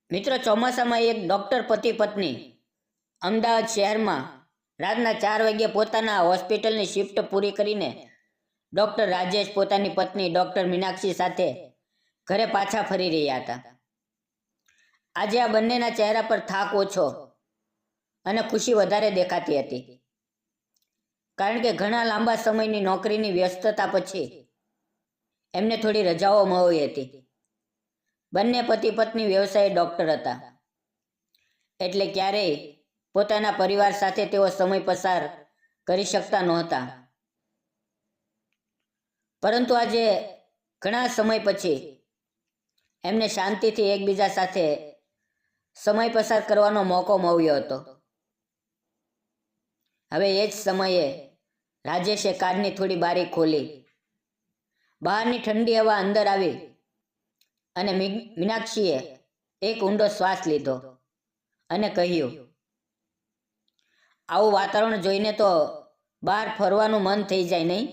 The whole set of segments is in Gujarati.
મિત્રો, ચોમાસામાં એક ડૉક્ટર પતિ પત્ની અમદાવાદ શહેરમાં રાતના 4 વાગ્યે પોતાના હોસ્પિટલની શિફ્ટ પૂરી કરીને ડૉક્ટર રાજેશ પોતાની પત્ની ડૉક્ટર મીનાક્ષી સાથે ઘરે પાછા ફરી રહ્યા હતા. આજે આ બંનેના ચહેરા પર થાક ઓછો અને ખુશી વધારે દેખાતી હતી, કારણ કે ઘણા લાંબા સમયની નોકરીની વ્યસ્તતા પછી એમને થોડી રજાઓ મળી હતી. બંને પતિ પત્ની વ્યવસાયી ડૉક્ટર હતા, એટલે ક્યારેય પોતાના પરિવાર સાથે તેઓ સમય પસાર કરી શકતા નહોતા. પરંતુ આજે ઘણા સમય પછી એમને શાંતિથી એકબીજા સાથે સમય પસાર કરવાનો મોકો મળ્યો હતો. હવે એ જ સમયે રાજેશે કારની થોડી બારી ખોલી, બહારની ઠંડી હવા અંદર આવી અને મીનાક્ષીએ એક ઊંડો શ્વાસ લીધો અને કહ્યું, આવું વાતાવરણ જોઈને તો બહાર ફરવાનું મન થઈ જાય નહીં?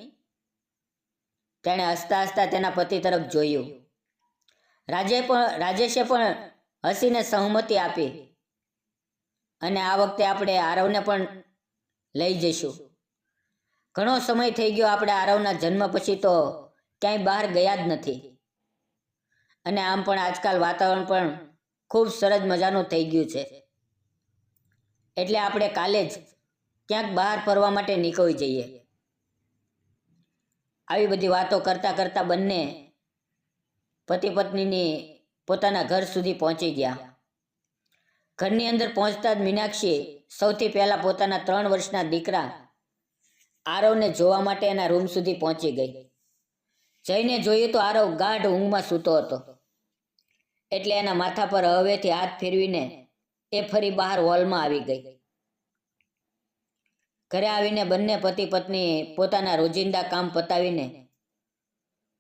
તેણે હસતા હસતા તેના પતિ તરફ જોયું. રાજેશે પણ હસીને સહમતિ આપી, અને આ વખતે આપણે આરવને પણ લઈ જઈશું. ઘણો સમય થઈ ગયો આપણે આરવના જન્મ પછી તો ક્યાંય બહાર ગયા જ નથી, અને આમ પણ આજકાલ વાતાવરણ પણ ખૂબ સરસ મજાનું થઈ ગયું છે, એટલે આપણે કાલે જ ક્યાંક બહાર ફરવા માટે નીકળી જઈએ. આવી બધી વાતો કરતાં કરતાં બંને પતિ પત્નીની પોતાના ઘર સુધી પહોંચી ગયા. ઘરની અંદર પહોંચતા જ મીનાક્ષી સૌથી પહેલાં પોતાના 3 વર્ષના દીકરા આરવને જોવા માટે એના રૂમ સુધી પહોંચી ગઈ. જઈને જોયું તો આરવ ગાઢ ઊંઘમાં સૂતો હતો, એટલે એના માથા પર હવેથી હાથ ફેરવીને એ ફરી બહાર હોલમાં આવી ગઈ. ઘરે આવીને બંને પતિ પત્ની પોતાના રોજિંદા કામ પતાવીને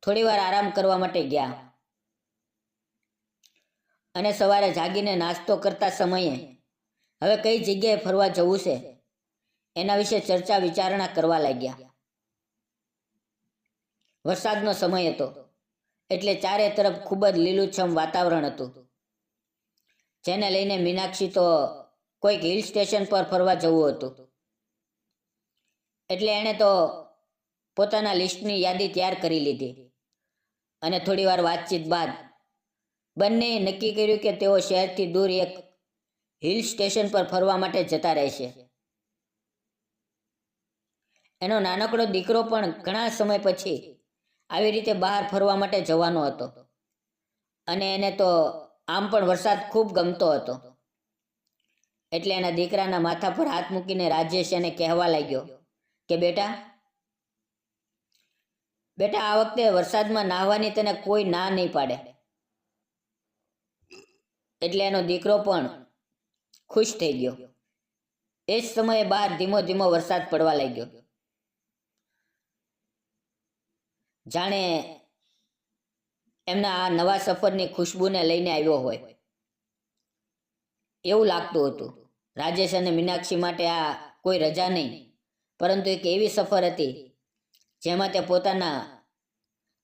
થોડીવાર આરામ કરવા માટે ગયા, અને સવારે જાગીને નાસ્તો કરતા સમયે હવે કઈ જગ્યાએ ફરવા જવું છે એના વિશે ચર્ચા વિચારણા કરવા લાગ્યા. વરસાદનો સમય હતો, એટલે ચારે તરફ ખૂબ જ લીલુંછમ વાતાવરણ હતું, જેને લઈને મીનાક્ષી તો કોઈક હિલ સ્ટેશન પર ફરવા જવું હતું. એટલે એણે તો પોતાના લિસ્ટની યાદી તૈયાર કરી લીધી, અને થોડીવાર વાતચીત બાદ બંનેએ નક્કી કર્યું કે તેઓ શહેરથી દૂર એક હિલ સ્ટેશન પર ફરવા માટે જતા રહેશે. એનો નાનકડો દીકરો પણ ઘણા સમય પછી આવી રીતે બહાર ફરવા માટે જવાનો હતો, અને એને તો આમ પણ વરસાદ ખૂબ ગમતો હતો. એટલે એના દીકરાના માથા પર હાથ મૂકીને રાજેશ એને કહેવા લાગ્યો કે બેટા, આ વખતે વરસાદમાં નાહવાની તને કોઈ ના નહીં પાડે. એટલે એનો દીકરો પણ ખુશ થઈ ગયો. એ જ સમયે બહાર ધીમો ધીમો વરસાદ પડવા લાગ્યો, જાણે એમના આ નવા સફરની ખુશ્બુને લઈને આવ્યો હોય એવું લાગતું હતું. રાજેશ અને મીનાક્ષી માટે આ કોઈ રજા નહીં, પરંતુ એક એવી સફર હતી જેમાં તે પોતાના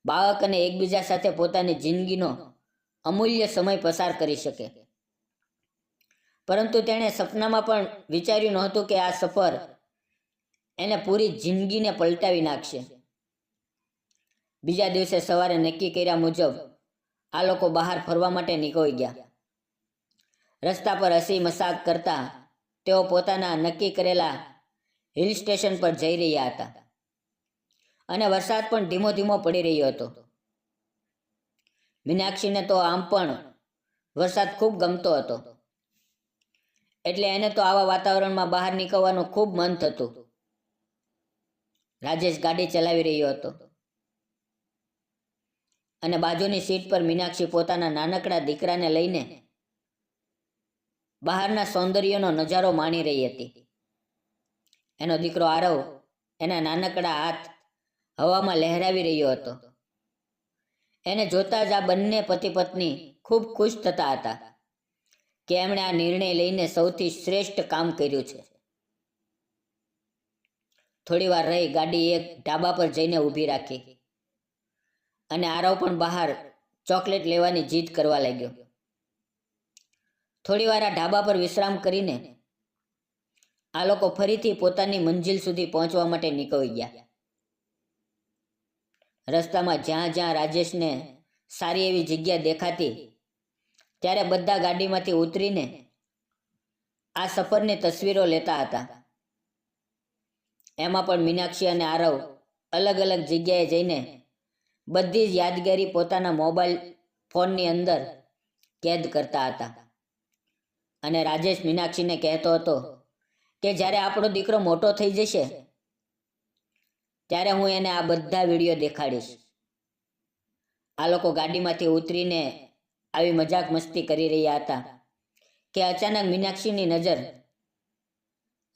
બાળક અને એકબીજા સાથે પોતાની જિંદગીનો અમૂલ્ય સમય પસાર કરી શકે. પરંતુ તેણે સપનામાં પણ વિચાર્યું નહોતું કે આ સફર એને પૂરી જિંદગીને પલટાવી નાખશે. બીજા દિવસે સવારે નક્કી કર્યા મુજબ આ લોકો બહાર ફરવા માટે નીકળી ગયા. રસ્તા પર હસી મજાક કરતા તેઓ પોતાના નક્કી કરેલા હિલ સ્ટેશન પર જઈ રહ્યા હતા, અને વરસાદ પણ ધીમો ધીમો પડી રહ્યો હતો. મીનાક્ષીને તો આમ પણ વરસાદ ખૂબ ગમતો હતો, એટલે એને તો આવા વાતાવરણમાં બહાર નીકળવાનું ખૂબ મન થતું. રાજેશ ગાડી ચલાવી રહ્યો હતો, અને બાજુની સીટ પર મીનાક્ષી પોતાના નાનકડા દીકરાને લઈને બહારના સૌંદર્યનો નજારો માણી રહી હતી. એનો દીકરો આરવ એના નાનકડા હાથ હવામાં લહેરાવી રહ્યો હતો. એને જોતા જ આ બંને પતિ પત્ની ખૂબ ખુશ થતા હતા કે એમણે આ નિર્ણય લઈને સૌથી શ્રેષ્ઠ કામ કર્યું છે. થોડીવાર રહી ગાડી એક ઢાબા પર જઈને ઊભી રાખી, અને આરવ પણ બહાર ચોકલેટ લેવાની જીદ કરવા લાગ્યો. થોડી વાર આ ઢાબા પર વિશ્રામ કરીને આ લોકો ફરીથી પોતાની મંજિલ સુધી પહોંચવા માટે નીકળી ગયા. રસ્તામાં જ્યાં જ્યાં રાજેશને સારી એવી જગ્યા દેખાતી ત્યારે બધા ગાડીમાંથી ઉતરીને આ સફરની તસવીરો લેતા હતા. એમાં પણ મીનાક્ષી અને આરવ અલગ અલગ જગ્યાએ જઈને બધી જ યાદગારી પોતાના મોબાઈલ ફોનની અંદર કેદ કરતા હતા. અને રાજેશ મીનાક્ષીને કહેતો હતો કે જ્યારે આપણો દીકરો મોટો થઈ જશે ત્યારે હું એને આ બધા વિડીયો દેખાડીશ. આ લોકો ગાડીમાંથી ઉતરીને આવી મજાક મસ્તી કરી રહ્યા હતા કે અચાનક મીનાક્ષીની નજર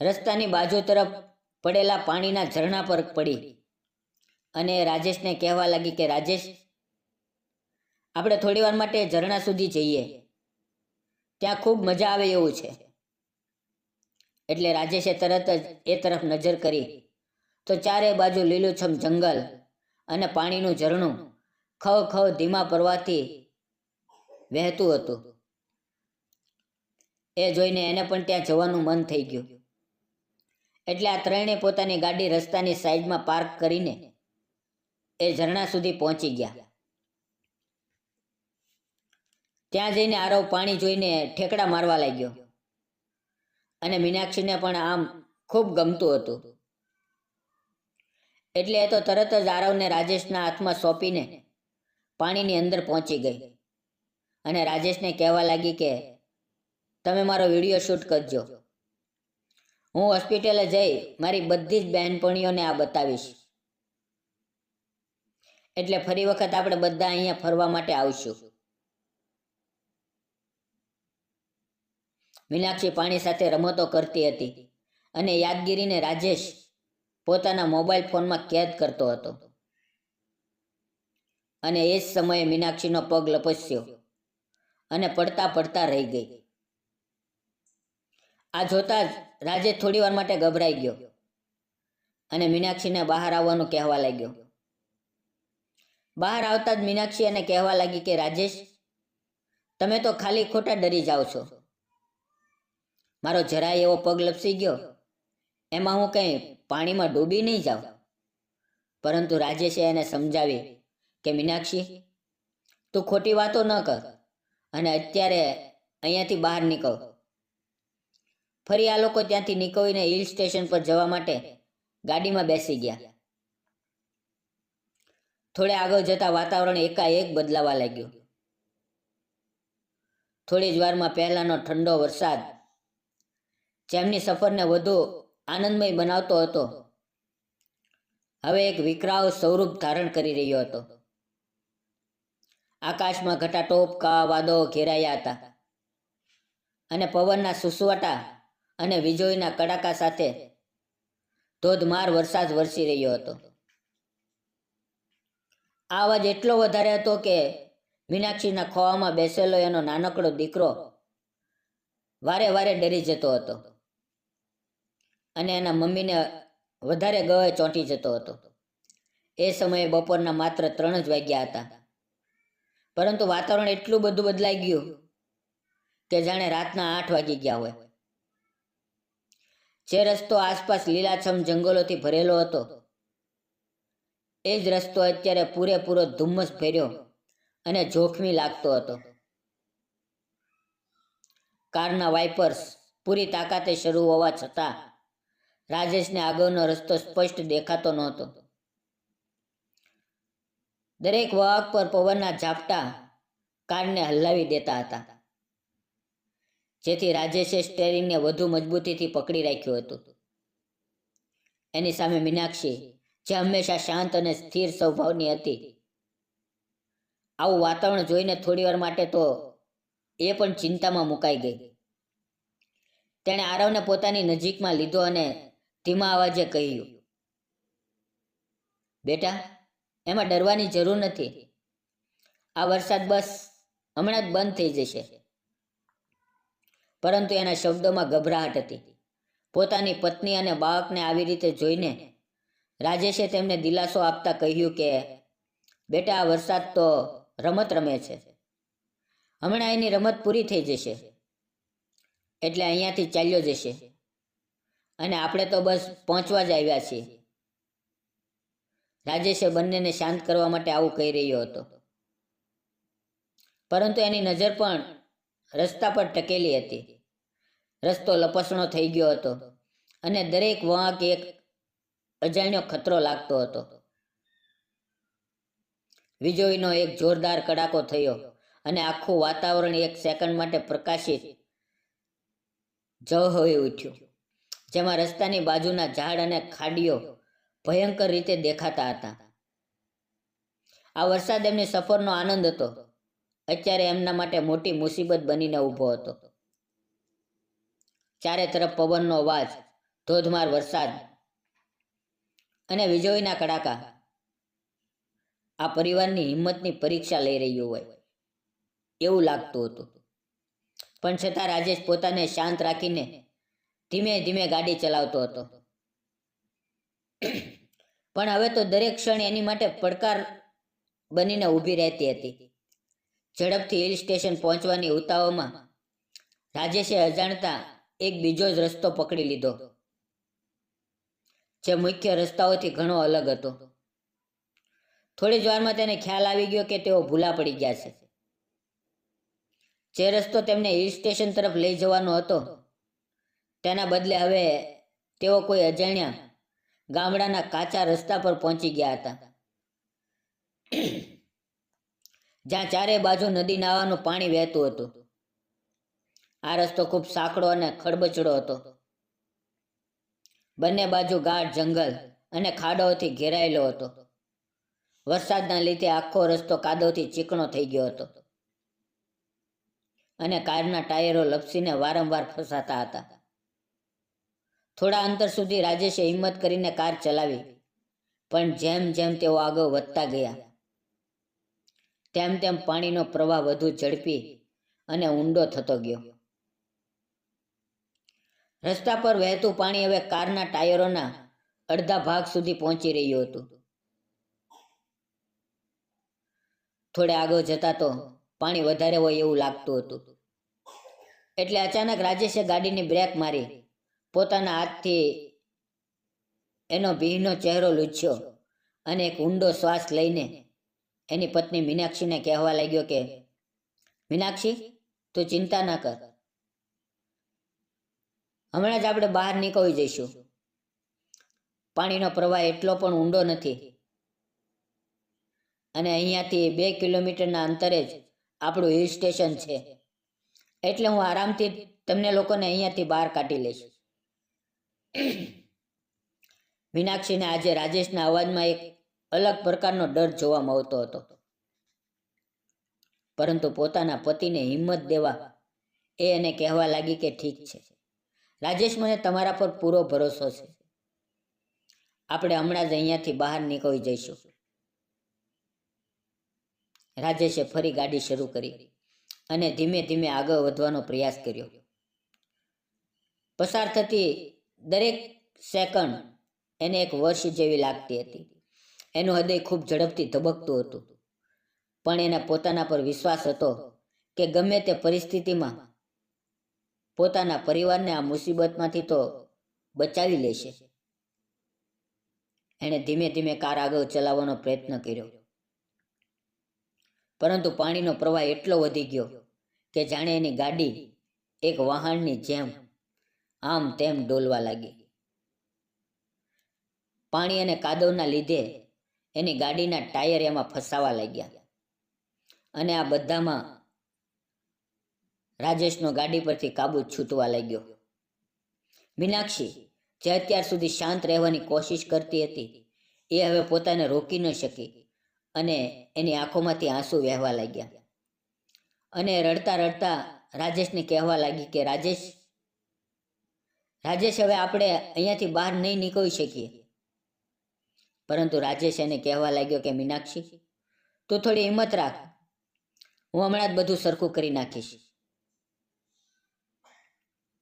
રસ્તાની બાજુ તરફ પડેલા પાણીના ઝરણા પર પડી અને રાજેશને કહેવા લાગી કે રાજેશ, આપણે થોડી વાર માટે ઝરણા સુધી જઈએ, ત્યાં ખૂબ મજા આવે એવું છે. એટલે રાજેશે તરત જ એ તરફ નજર કરી તો ચારે બાજુ લીલુંછમ જંગલ અને પાણીનું ઝરણું ખવ ખવ ધીમા પ્રવાહથી વહેતું હતું. એ જોઈને એને પણ ત્યાં જવાનું મન થઈ ગયું. એટલે આ ત્રણેય પોતાની ગાડી રસ્તાની સાઈડમાં પાર્ક કરીને એ ઝરણા સુધી પહોંચી ગયા. ત્યાં જઈને આરવ પાણી જોઈને ઠેકડા મારવા લાગ્યો અને મીનાક્ષીને પણ આમ ખૂબ ગમતું હતું. એટલે એ તો તરત જ આરવને રાજેશના હાથમાં સોંપીને પાણીની અંદર પહોંચી ગઈ અને રાજેશને કહેવા લાગી કે તમે મારો વિડીયો શૂટ કરજો, હું હોસ્પિટલે જઈ મારી બધી જ બહેનપણીઓને આ બતાવીશ, એટલે ફરી વખત આપણે બધા અહીંયા ફરવા માટે આવશું. મીનાક્ષી પાણી સાથે રમતો કરતી હતી અને યાદગીરીને રાજેશ પોતાના મોબાઈલ ફોનમાં કેદ કરતો હતો. અને એ જ સમયે મીનાક્ષીનો પગ લપસ્યો અને પડતા પડતા રહી ગઈ. આ જોતા જ રાજેશ થોડી વાર માટે ગભરાઈ ગયો અને મીનાક્ષીને બહાર આવવાનું કહેવા લાગ્યો. બહાર આવતા જ મીનાક્ષી એને કહેવા લાગી કે રાજેશ, તમે તો ખાલી ખોટા ડરી જાઓ છો. મારો જરાય એવો પગ લપસી ગયો એમાં હું કંઈ પાણીમાં ડૂબી નહીં જાઉં. પરંતુ રાજેશે એને સમજાવી કે મીનાક્ષી, તું ખોટી વાતો ન કર અને અત્યારે અહીંયાથી બહાર નીકળ. ફરી આ લોકો ત્યાંથી નીકળીને હિલ સ્ટેશન પર જવા માટે ગાડીમાં બેસી ગયા. થોડે આગળ જતા વાતાવરણ એકાએક બદલાવા લાગ્યું. થોડી જ વારમાં પહેલાનો ઠંડો વરસાદ જેમની સફરને વધુ આનંદમય બનાવતો હતો હવે એક વિકરાળ સ્વરૂપ ધારણ કરી રહ્યો હતો. આકાશમાં ઘટાટોપકા વાદળો ઘેરાયા હતા અને પવનના સુસવાટા અને વીજળીના કડાકા સાથે ધોધમાર વરસાદ વરસી રહ્યો હતો. આ અવાજ એટલો વધારે હતો કે મીનાક્ષીના ખોળામાં બેસેલો એનો નાનકડો દીકરો વારે વારે ડરી જતો હતો અને એના મમ્મીને વધારે ગળે ચોંટી જતો હતો. એ સમયે બપોરના માત્ર 3 જ વાગ્યા હતા, પરંતુ વાતાવરણ એટલું બધું બદલાઈ ગયું કે જાણે રાતના 8 વાગી ગયા હોય. જે રસ્તો આસપાસ લીલાછમ જંગલોથી ભરેલો હતો એ જ રસ્તો અત્યારે પૂરેપૂરો ધુમ્મસ ભર્યો અને જોખમી લાગતો હતો. કારના વાઇપર્સ પૂરી તાકાતે શરૂ હોવા છતાં રાજેશને આગળનો રસ્તો સ્પષ્ટ દેખાતો નહોતો. દરેક વાહક પર પવનના ઝાપટા કારને હલાવી દેતા હતા, જેથી રાજેશે સ્ટેરિંગને વધુ મજબૂતીથી પકડી રાખ્યું હતું. એની સામે મીનાક્ષી, જે હંમેશા શાંત અને સ્થિર સ્વભાવની હતી, આવું વાતાવરણ જોઈને થોડીવાર માટે તો એ પણ ચિંતામાં મુકાઈ ગઈ. તેણે આરવને પોતાની નજીકમાં લીધો અને ધીમા અવાજે કહ્યું, બેટા, એમાં ડરવાની જરૂર નથી. આ વરસાદ બસ હમણાં જ બંધ થઈ જશે. પરંતુ એના શબ્દોમાં ગભરાહટ હતી. પોતાની પત્ની અને બાળકને આવી રીતે જોઈને રાજેશે તેમને દિલાસો આપતા કહ્યું કે બેટા, આ વરસાદ તો રમત રમે છે, હમણાં એની રમત પૂરી થઈ જશે. એટલે અહીંયાથી ચાલ્યો જશે અને આપણે તો બસ પહોંચવા જ આવ્યા છીએ. રાજેશે બંનેને શાંત કરવા માટે આવું કહી રહ્યો હતો, પરંતુ એની નજર પણ રસ્તા પર ટકેલી હતી. રસ્તો લપસણો થઈ ગયો હતો અને દરેક વળાંક એક અજાણ્યો ખતરો લાગતો હતો. વીજળીનો એક જોરદાર કડાકો થયો અને આખું વાતાવરણ એક સેકન્ડ માટે પ્રકાશિત હોઈ ઉઠ્યું, જેમાં રસ્તાની બાજુના ઝાડ અને ખાડીઓ ભયંકર રીતે દેખાતા હતા. આ વરસાદ એમની સફરનો આનંદ હતો, અત્યારે એમના માટે મોટી મુસીબત બનીને ઊભો હતો. ચારે તરફ પવનનો અવાજ, ધોધમાર વરસાદ અને વીજળીના કડાકા આ પરિવારની હિંમતની પરીક્ષા લઈ રહ્યું હોય એવું લાગતું હતું. પણ છતાં રાજેશ પોતાને શાંત રાખીને ધીમે ધીમે ગાડી ચલાવતો હતો. પણ હવે તો દરેક ક્ષણ એની માટે પડકાર બનીને ઊભી રહેતી હતી. ઝડપથી હિલ સ્ટેશન પહોંચવાની ઉતાવળમાં રાજેશે અજાણતા એક બીજો જ રસ્તો પકડી લીધો, જે મુખ્ય રસ્તાઓથી ઘણો અલગ હતો. થોડી જ વારમાં તેને ખ્યાલ આવી ગયો કે તેઓ ભૂલા પડી ગયા છે. જે રસ્તો તેમને હિલ સ્ટેશન તરફ લઈ જવાનો હતો, તેના બદલે હવે તેઓ કોઈ અજાણ્યા ગામડાના કાચા રસ્તા પર પહોંચી ગયા હતા, જ્યાં ચારે બાજુ નદી નાળાનું પાણી વહેતું હતું. આ રસ્તો ખૂબ સાંકડો અને ખડબચડો હતો. બંને બાજુ ગાઢ જંગલ અને ખાડોથી ઘેરાયેલો હતો. વરસાદના લીધે આખો રસ્તો કાદવથી ચીકણો થઈ ગયો હતો અને કારના ટાયરો લપસીને વારંવાર ફસાતા હતા. થોડા અંતર સુધી રાજેશે હિંમત કરીને કાર ચલાવી, પણ જેમ જેમ તેઓ આગળ વધતા ગયા તેમ તેમ પાણીનો પ્રવાહ વધુ ઝડપી અને ઊંડો થતો ગયો. રસ્તા પર વહેતું પાણી હવે કારના ટાયરોના અડધા ભાગ સુધી પહોંચી રહ્યું હતું. થોડે આગળ જતા તો પાણી વધારે હોય એવું લાગતું હતું. એટલે અચાનક રાજેશે ગાડીની બ્રેક મારી પોતાના હાથથી એનો ભીનો ચહેરો લૂછ્યો અને એક ઊંડો શ્વાસ લઈને એની પત્ની મીનાક્ષીને કહેવા લાગ્યો કે, મીનાક્ષી, તું ચિંતા ના કર, હમણાં જ આપણે બહાર નીકળી જઈશું. પાણીનો પ્રવાહ એટલો પણ ઊંડો નથી અને અહીંયાથી 2 કિલોમીટરના અંતરે જ આપણું હિલ સ્ટેશન છે. એટલે હું આરામથી તમને લોકોને અહીંયાથી બહાર કાઢી લઈશ. મીનાક્ષીને આજે રાજેશના અવાજમાં એક અલગ પ્રકારનો ડર જોવા મળતો હતો, પરંતુ પોતાના પતિને હિંમત દેવા એ એને કહેવા લાગી કે ઠીક છે રાજેશ, મને તમારા પર પૂરો ભરોસો છે. આપણે હમણાં જ અહીંયાથી બહાર નીકળી જઈશું. રાજેશે ફરી ગાડી શરૂ કરી અને ધીમે ધીમે આગળ વધવાનો પ્રયાસ કર્યો. પસાર થતી દરેક સેકન્ડ એને એક વર્ષ જેવી લાગતી હતી. એનું હૃદય ખૂબ ઝડપથી ધબકતું હતું, પણ એને પોતાના પર વિશ્વાસ હતો કે ગમે તે પરિસ્થિતિમાં પોતાના પરિવારને આ મુસીબતમાંથી તો બચાવી લેશે. એણે ધીમે ધીમે કાર આગળ ચલાવવાનો પ્રયત્ન કર્યો, પરંતુ પાણીનો પ્રવાહ એટલો વધી ગયો કે જાણે એની ગાડી એક વહાણની જેમ આમ તેમ ડોલવા લાગી. પાણી અને કાદવના લીધે એની ગાડીના ટાયર એમાં ફસાવા લાગ્યા અને આ બધામાં રાજેશનો ગાડી પરથી કાબુ છૂટવા લાગ્યો. મીનાક્ષી, જે અત્યાર સુધી શાંત રહેવાની કોશિશ કરતી હતી, એ હવે પોતાને રોકી ન શકી અને એની આંખોમાંથી આંસુ વહેવા લાગ્યા અને રડતા રડતા રાજેશને કહેવા લાગી કે રાજેશ, હવે આપણે અહીંયાથી બહાર નહીં નીકળી શકીએ. પરંતુ રાજેશ એને કહેવા લાગ્યો કે મીનાક્ષી, તું થોડી હિંમત રાખ, હું હમણાં જ બધું સરખું કરી નાખીશ.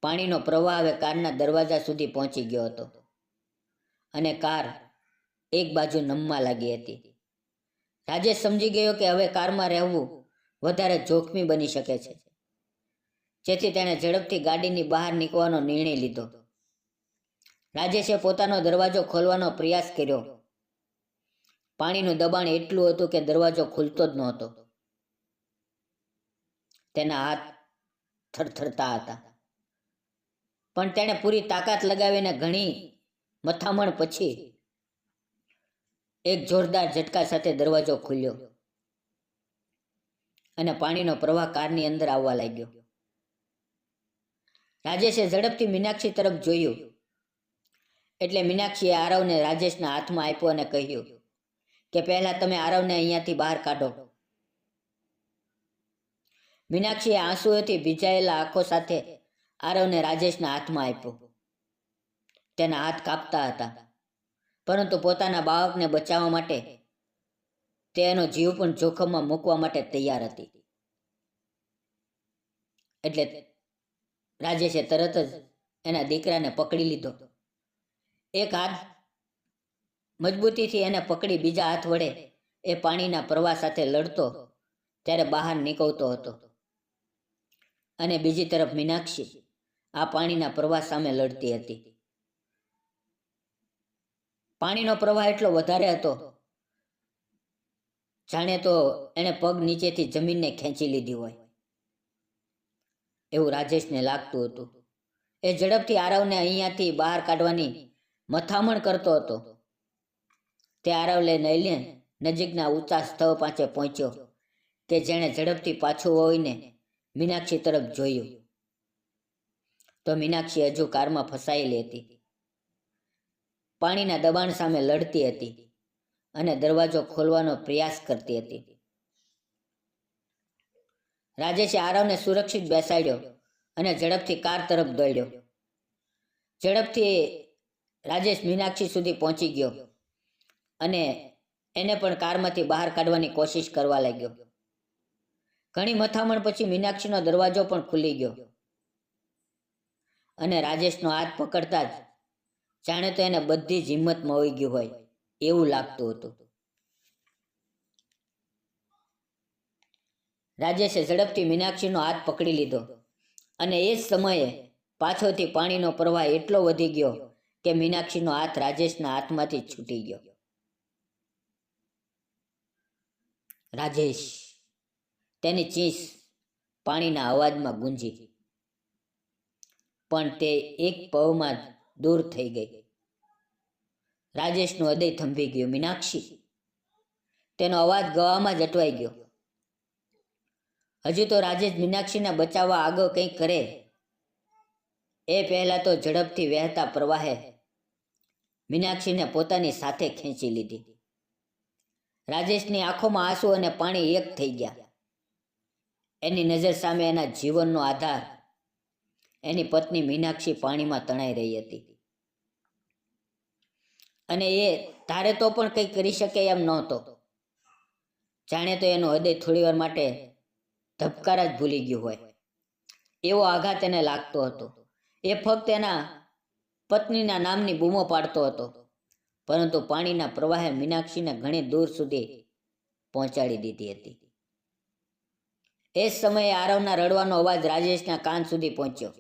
પાણીનો પ્રવાહ હવે કારના દરવાજા સુધી પહોંચી ગયો હતો અને કાર એક બાજુ નમવા લાગી હતી. રાજેશ સમજી ગયો કે હવે કારમાં રહેવું વધારે જોખમી બની શકે છે. જેથી તેણે ઝડપથી ગાડીની બહાર નીકળવાનો નિર્ણય લીધો. રાજેશે પોતાનો દરવાજો ખોલવાનો પ્રયાસ કર્યો. પાણીનું દબાણ એટલું હતું કે દરવાજો ખુલતો જ નહોતો. તેના હાથ થરથરતા હતા, પણ તેણે પૂરી તાકાત લગાવીને ઘણી મથામણ પછી એક જોરદાર ઝટકા સાથે દરવાજો ખુલ્યો અને પાણીનો પ્રવાહ કારની અંદર આવવા લાગ્યો. રાજેશે ઝડપથી મીનાક્ષી તરફ જોયું એટલે મીનાક્ષીએ આરવને રાજેશના હાથમાં આપ્યો અને કહ્યું કે પહેલા તમે આરવને અહીંયાથી બહાર કાઢો. મીનાક્ષીએ આંસુઓથી ભીંજાયેલા આંખો સાથે આરવને રાજેશના હાથમાં આપ્યો. તેના હાથ કાપતા હતા, પરંતુ પોતાના બાળકને બચાવવા માટે તે એનો જીવ પણ જોખમમાં મૂકવા માટે તૈયાર હતી. એટલે રાજેશે તરત જ એના દીકરાને પકડી લીધો. એક હાથ મજબૂતીથી એને પકડી બીજા હાથ વડે એ પાણીના પ્રવાહ સાથે લડતો ત્યારે બહાર નીકળતો હતો, અને બીજી તરફ મીનાક્ષી આ પાણીના પ્રવાહ સામે લડતી હતી. પાણીનો પ્રવાહ એટલો વધારે હતો જાણે તો એણે પગ નીચેથી જમીનને ખેંચી લીધી હોય એવું રાજેશને લાગતું હતું. એ ઝડપથી આરવને અહીંયાથી બહાર કાઢવાની મથામણ કરતો હતો. તે આરવને લઈને નજીકના ઊંચા સ્થળ પાસે પહોંચ્યો કે જેણે ઝડપથી પાછું વળીને મીનાક્ષી તરફ જોયું તો મીનાક્ષી હજુ કારમાં ફસાયેલી હતી. પાણીના દબાણ સામે લડતી હતી અને દરવાજો ખોલવાનો પ્રયાસ કરતી હતી. રાજેશે આરવને સુરક્ષિત બેસાડ્યો અને ઝડપથી કાર તરફ દોડ્યો. ઝડપથી રાજેશ મીનાક્ષી સુધી પહોંચી ગયો અને એને પણ કારમાંથી બહાર કાઢવાની કોશિશ કરવા લાગ્યો. ઘણી મથામણ પછી મીનાક્ષીનો દરવાજો પણ ખુલી ગયો અને રાજેશનો હાથ પકડતા જ જાણે તો એને બધી જ હિંમત મળી ગઈ હોય એવું લાગતું હતું. રાજેશે ઝડપથી મીનાક્ષીનો હાથ પકડી લીધો અને એ જ સમયે પાછળથી પાણીનો પ્રવાહ એટલો વધી ગયો કે મીનાક્ષીનો હાથ રાજેશના હાથમાંથી છૂટી ગયો. રાજેશ, તેની ચીસ પાણીના અવાજમાં ગુંજી, પણ તે એક પળમાં દૂર થઈ ગઈ. રાજેશનું હૃદય થંભી ગયું. મીનાક્ષી! તેનો અવાજ ગવામાં જ અટવાઈ ગયો. હજુ તો રાજેશ મીનાક્ષીને બચાવવા આગળ કંઈક કરે એ પહેલા તો ઝડપથી વહેતા પ્રવાહે મીનાક્ષીને પોતાની સાથે ખેંચી લીધી. રાજેશની આંખોમાં આંસુ અને પાણી એક થઈ ગયા. એની નજર સામે એના જીવનનો આધાર એની પત્ની મીનાક્ષી પાણીમાં તણાઈ રહી હતી, અને એ ધારે તો પણ કંઈ કરી શકે એમ નહોતો. જાણે તો એનું હૃદય થોડીવાર માટે ધબકારા જ ભૂલી ગયું હોય એવો આઘાત એને લાગતો હતો. એ ફક્ત એના પત્નીના નામની બૂમો પાડતો હતો, પરંતુ પાણીના પ્રવાહે મીનાક્ષીને ઘણી દૂર સુધી પહોંચાડી દીધી હતી. એ જ સમયે આરવના રડવાનો અવાજ રાજેશના કાન સુધી પહોંચ્યો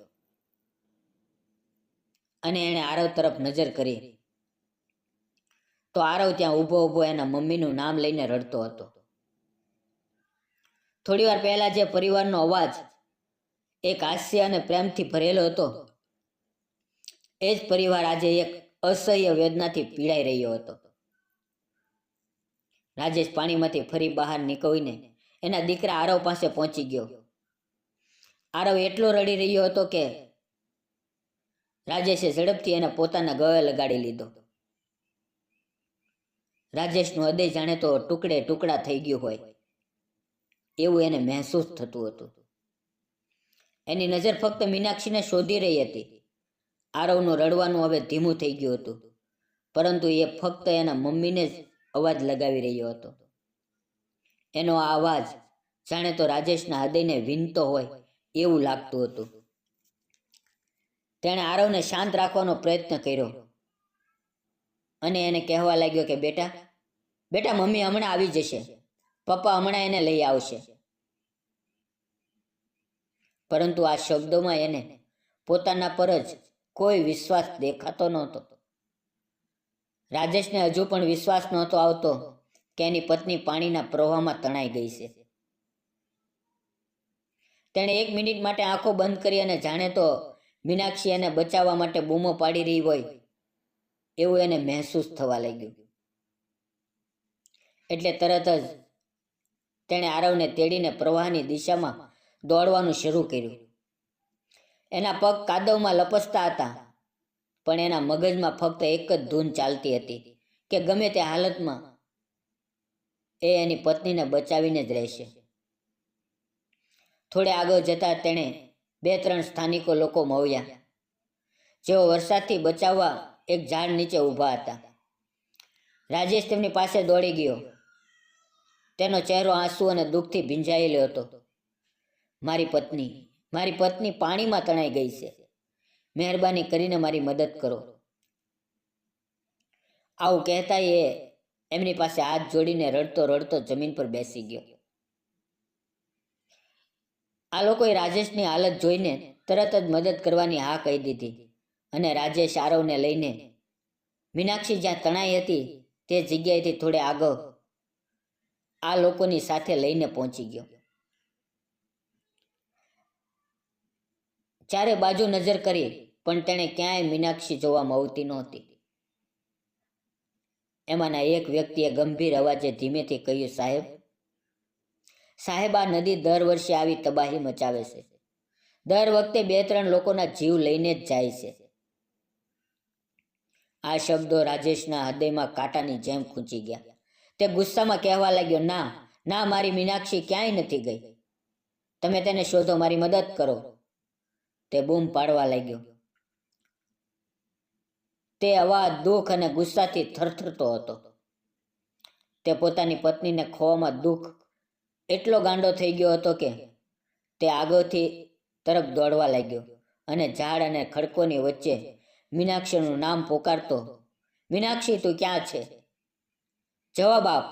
અને એણે આરવ તરફ નજર કરી તો આરવ ત્યાં ઊભો ઊભો એના મમ્મીનું નામ લઈને રડતો હતો. થોડીવાર પહેલા જે પરિવારનો અવાજ એક હાસ્ય અને પ્રેમથી ભરેલો હતો, એ જ પરિવાર આજે એક અસહ્ય વેદનાથી પીડાઈ રહ્યો હતો. રાજેશ પાણીમાંથી ફરી બહાર નીકળીને એના દીકરા આરવ પાસે પહોંચી ગયો. આરવ એટલો રડી રહ્યો હતો કે રાજેશે ઝડપથી એને પોતાના ગળે લગાડી લીધો. રાજેશનું હૃદય જાણે તો ટુકડે ટુકડા થઈ ગયું હોય એવું એને મહેસૂસ થતું હતું. એની નજર ફક્ત મીનાક્ષીને શોધી રહી હતી. આરવનું રડવાનું હવે ધીમું થઈ ગયું હતું, પરંતુ એ ફક્ત એના મમ્મીને જ અવાજ લગાવી રહ્યો હતો. એનો આ અવાજ જાણે તો રાજેશના હૃદયને વીનતો હોય એવું લાગતું હતું. તેણે આરવને શાંત રાખવાનો પ્રયત્ન કર્યો અને એને કહેવા લાગ્યો કે બેટા બેટા મમ્મી હમણાં આવી જશે, પપ્પા હમણાં એને લઈ આવશે. પરંતુ આ શબ્દોમાં એને પોતાના પર જ કોઈ વિશ્વાસ દેખાતો નહોતો. રાજેશને હજુ પણ વિશ્વાસ નહોતો આવતો કે એની પત્ની પાણીના પ્રવાહમાં તણાઈ ગઈ છે. તેણે 1 મિનિટ માટે આંખો બંધ કરી અને જાણે તો મીનાક્ષી એને બચાવવા માટે બૂમો પાડી રહી હોય એવું એને મહેસૂસ થવા લાગ્યું. એટલે તરત જ તેણે આરવને તેડીને પ્રવાહની દિશામાં દોડવાનું શરૂ કર્યું. એના પગ કાદવમાં લપસતા હતા, પણ એના મગજમાં ફક્ત એક જ ધૂન ચાલતી હતી કે ગમે તે હાલતમાં એ એની પત્નીને બચાવીને જ રહેશે. થોડે આગળ જતા તેણે 2-3 સ્થાનિકો લોકો મળ્યા, જેઓ વરસાદથી બચાવવા એક ઝાડ નીચે ઊભા હતા. રાજેશ તેમની પાસે દોડી ગયો. તેનો ચહેરો આંસુ અને દુઃખથી ભીંજાયેલો હતો. મારી પત્ની પાણીમાં તણાઈ ગઈ છે. મહેરબાની કરીને મારી મદદ કરો. આવું કહેતા એ એમની પાસે હાથ જોડીને રડતો રડતો જમીન પર બેસી ગયો. આ લોકોએ રાજેશની હાલત જોઈને તરત જ મદદ કરવાની હા કહી દીધી અને રાજેશ આરવને લઈને મીનાક્ષી જ્યાં તણાઈ હતી તે જગ્યાએથી થોડે આગળ આ લોકોની સાથે લઈને પહોંચી ગયો. ચારે બાજુ નજર કરી પણ તેણે ક્યાંય મીનાક્ષી જોવા મળતી નહોતી. એમાંના એક વ્યક્તિએ ગંભીર અવાજે ધીમેથી કહ્યું, સાહેબ, આ નદી દર વર્ષે આવી તબાહી મચાવે છે. દર વખતે 2-3 લોકોના જીવ લઈને જ જાય છે. આ શબ્દો રાજેશના હૃદયમાં કાંટાની જેમ ખૂંચી ગયા. તે ગુસ્સામાં કહેવા લાગ્યો, ના, મારી મીનાક્ષી ક્યાંય નથી ગઈ. તમે તેને શોધો, મારી મદદ કરો. તે બૂમ પાડવા લાગ્યો. તે અવાજ દુઃખ અને ગુસ્સાથી થરથરતો હતો. તે પોતાની પત્નીને ખોવામાં દુઃખ એટલો ગાંડો થઈ ગયો હતો કે તે આગળથી તરફ દોડવા લાગ્યો અને ઝાડ અને ખડકોની વચ્ચે મીનાક્ષીનું નામ પોકારતો, મીનાક્ષી, તું ક્યાં છે? જવાબ આપ.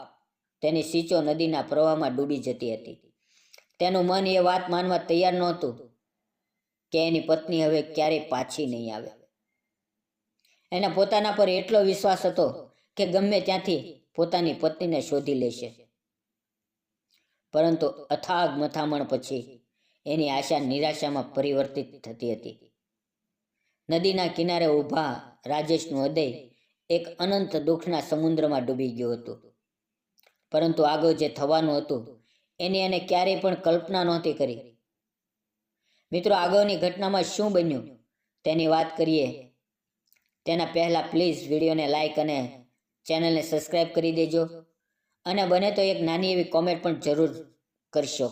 તેની સીંચો નદીના પ્રવાહમાં ડૂબી જતી હતી. તેનું મન એ વાત માનવા તૈયાર નહોતું કે એની પત્ની હવે ક્યારેય પાછી નહીં આવે. એને પોતાના પર એટલો વિશ્વાસ હતો કે ગમે ત્યાંથી પોતાની પત્નીને શોધી લેશે. પરંતુ અથાગ મથામણ પછી એની આશા નિરાશામાં પરિવર્તિત થતી હતી. નદીના કિનારે ઊભા રાજેશનું હૃદય એક અનંત દુઃખના સમુદ્રમાં ડૂબી ગયું હતું. પરંતુ આગળ જે થવાનું હતું એની એને ક્યારેય પણ કલ્પના નહોતી કરી. મિત્રો, આગળની ઘટનામાં શું બન્યું તેની વાત કરીએ તેના પહેલાં પ્લીઝ વિડીયોને લાઈક અને ચેનલને સબસ્ક્રાઈબ કરી દેજો અને બને તો એક નાની એવી કોમેન્ટ પણ જરૂર કરશો.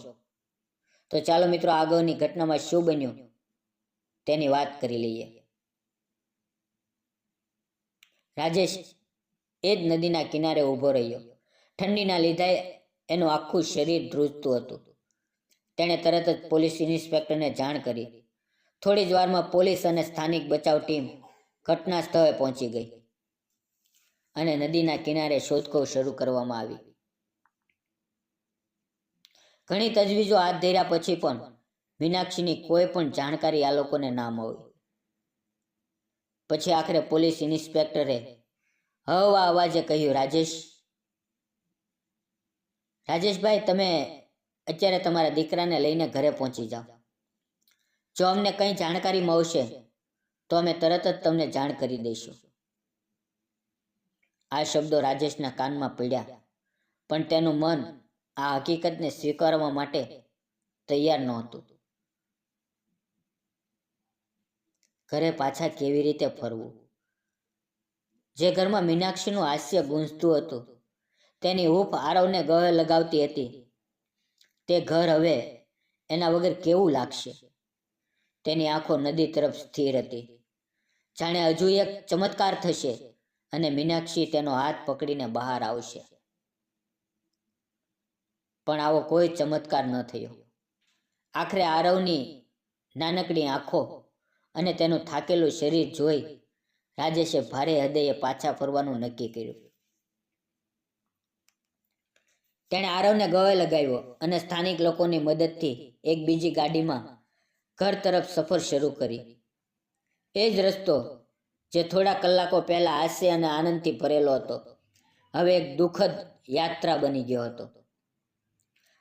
તો ચાલો મિત્રો, આગળની ઘટનામાં શું બન્યું તેની વાત કરી લઈએ. રાજેશ એ જ નદીના કિનારે ઊભો રહ્યો. ઠંડીના લીધે એનું આખું શરીર ધ્રુજતું હતું. તેણે તરત જ પોલીસ ઇન્સ્પેક્ટરને જાણ કરી. થોડી જ વારમાં પોલીસ અને સ્થાનિક બચાવ ટીમ ઘટના સ્થળે પહોંચી ગઈ અને નદીના કિનારે શોધખોળ શરૂ કરવામાં આવી. ઘણી તજવીજો હાથ ધર્યા પછી પણ મીનાક્ષીની કોઈ પણ જાણકારી આ લોકોને ના મળી. પછી આખરે પોલીસ ઇન્સ્પેક્ટરે હળવા અવાજે કહ્યું, રાજેશભાઈ, તમે અત્યારે તમારા દીકરાને લઈને ઘરે પહોંચી જાઓ. જો અમને કંઈ જાણકારી મળશે તો અમે તરત જ તમને જાણ કરી દઈશું. આ શબ્દો રાજેશના કાનમાં પડ્યા, પણ તેનું મન આ હકીકતને સ્વીકારવા માટે તૈયાર નહોતું. ઘરે પાછા કેવી રીતે ફરવું? જે ઘરમાં મીનાક્ષીનું હાસ્ય ગૂંજતું હતું, તેની હૂંફ આરવને ગળે લગાવતી હતી, તે ઘર હવે એના વગર કેવું લાગશે? તેની આંખો નદી તરફ સ્થિર હતી, જાણે હજુ એક ચમત્કાર થશે અને મીનાક્ષી તેનો હાથ પકડીને બહાર આવશે. પણ આવો કોઈ ચમત્કાર ન થયો. આખરે આરવની નાનકડી આંખો અને તેનું થાકેલું શરીર જોઈ રાજેશે ભારે હૃદયે પાછા ફરવાનું નક્કી કર્યું. તેણે આરવને ગળે લગાવ્યો અને સ્થાનિક લોકોની મદદથી એક બીજી ગાડીમાં ઘર તરફ સફર શરૂ કરી. એ જ રસ્તો જે થોડા કલાકો પહેલા હાસ્ય અને આનંદથી ભરેલો હતો, હવે એક દુઃખદ યાત્રા બની ગયો હતો.